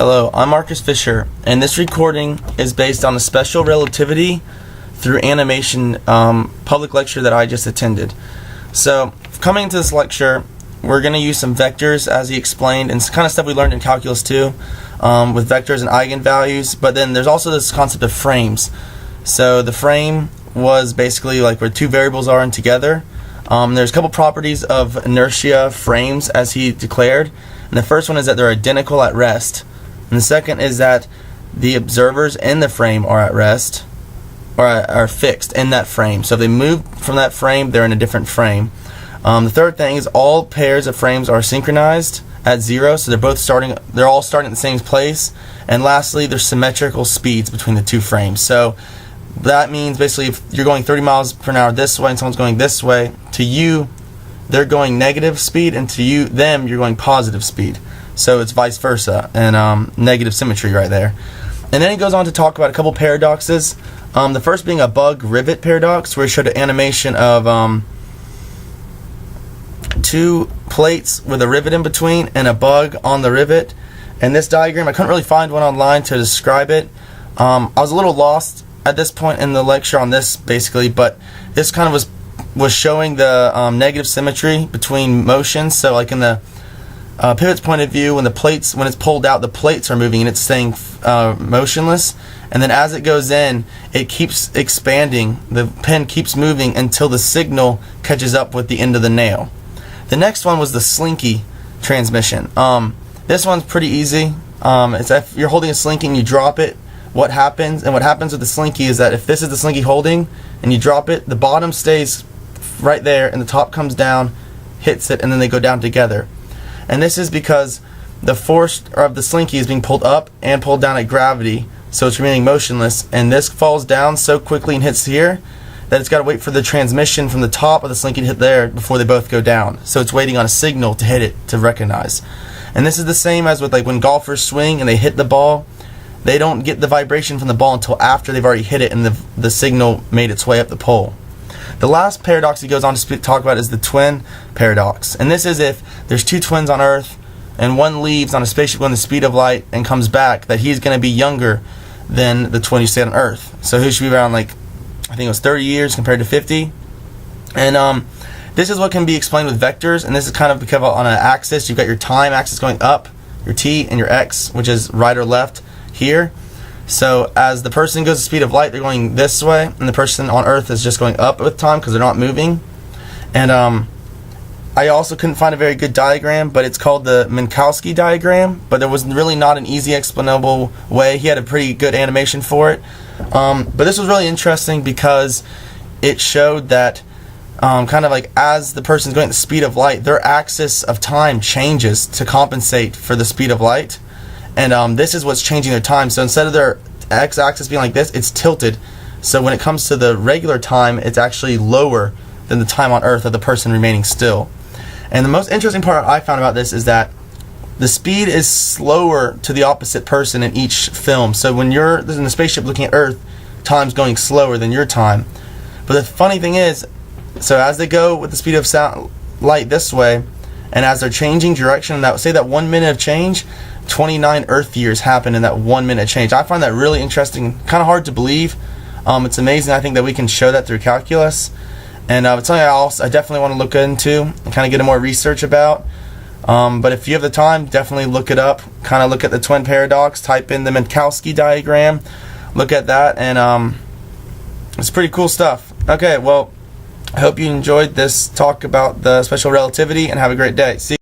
Hello, I'm Marcus Fisher, and this recording is based on a special relativity through animation public lecture that I just attended. So, coming into this lecture, we're going to use some vectors as he explained, and some kind of stuff we learned in calculus too, with vectors and eigenvalues, but then there's also this concept of frames. So the frame was basically like where two variables are in together. There's a couple properties of inertia frames as he declared, and the first one is that they're identical at rest. And the second is that the observers in the frame are at rest, or are fixed in that frame. So if they move from that frame, they're in a different frame. The third thing is all pairs of frames are synchronized at 0, so they're all starting at the same place. And lastly, there's symmetrical speeds between the two frames. So that means basically if you're going 30 miles per hour this way and someone's going this way, to you, they're going negative speed, and to them, you're going positive speed. So it's vice versa, and negative symmetry right there. And then he goes on to talk about a couple paradoxes. The first being a bug rivet paradox, where he showed an animation of two plates with a rivet in between and a bug on the rivet. And this diagram, I couldn't really find one online to describe it. I was a little lost at this point in the lecture on this basically, but this kind of was showing the negative symmetry between motions. So like in the pivot's point of view, when it's pulled out, the plates are moving and it's staying motionless, and then as it goes in, it keeps expanding, the pen keeps moving until the signal catches up with the end of the nail. The next one was the slinky transmission. This one's pretty easy. It's if you're holding a slinky and you drop it, what happens with the slinky is that if this is the slinky holding and you drop it, the bottom stays right there and the top comes down, hits it, and then they go down together. And this is because the force of the slinky is being pulled up and pulled down at gravity, so it's remaining motionless, and this falls down so quickly and hits here that it's got to wait for the transmission from the top of the slinky to hit there before they both go down. So it's waiting on a signal to hit it to recognize. And this is the same as with like when golfers swing and they hit the ball, they don't get the vibration from the ball until after they've already hit it and the signal made its way up the pole. The last paradox he goes on to talk about is the twin paradox. And this is if there's two twins on Earth and one leaves on a spaceship going the speed of light and comes back, that he's going to be younger than the twin who stayed on Earth. So he should be around, like, I think it was 30 years compared to 50. And this is what can be explained with vectors, and this is kind of because on an axis, you've got your time axis going up, your t, and your x, which is right or left here. So as the person goes the speed of light, they're going this way, and the person on Earth is just going up with time because they're not moving. And I also couldn't find a very good diagram, but it's called the Minkowski diagram, but there was really not an easy explainable way. He had a pretty good animation for it. But this was really interesting because it showed that kind of like as the person's going at the speed of light, their axis of time changes to compensate for the speed of light. And this is what's changing their time. So instead of their x-axis being like this, it's tilted. So when it comes to the regular time, it's actually lower than the time on Earth of the person remaining still. And the most interesting part I found about this is that the speed is slower to the opposite person in each film. So when you're in the spaceship looking at Earth, time's going slower than your time. But the funny thing is, so as they go with the speed of light this way, and as they're changing direction, say that 1 minute of change, 29 Earth years happen in that 1 minute change. I find that really interesting, kind of hard to believe. It's amazing. I think that we can show that through calculus, and it's something I definitely want to look into and kind of get more research about. But if you have the time, definitely look it up. Kind of look at the twin paradox. Type in the Minkowski diagram. Look at that, and it's pretty cool stuff. Okay, well, I hope you enjoyed this talk about the special relativity, and have a great day. See you.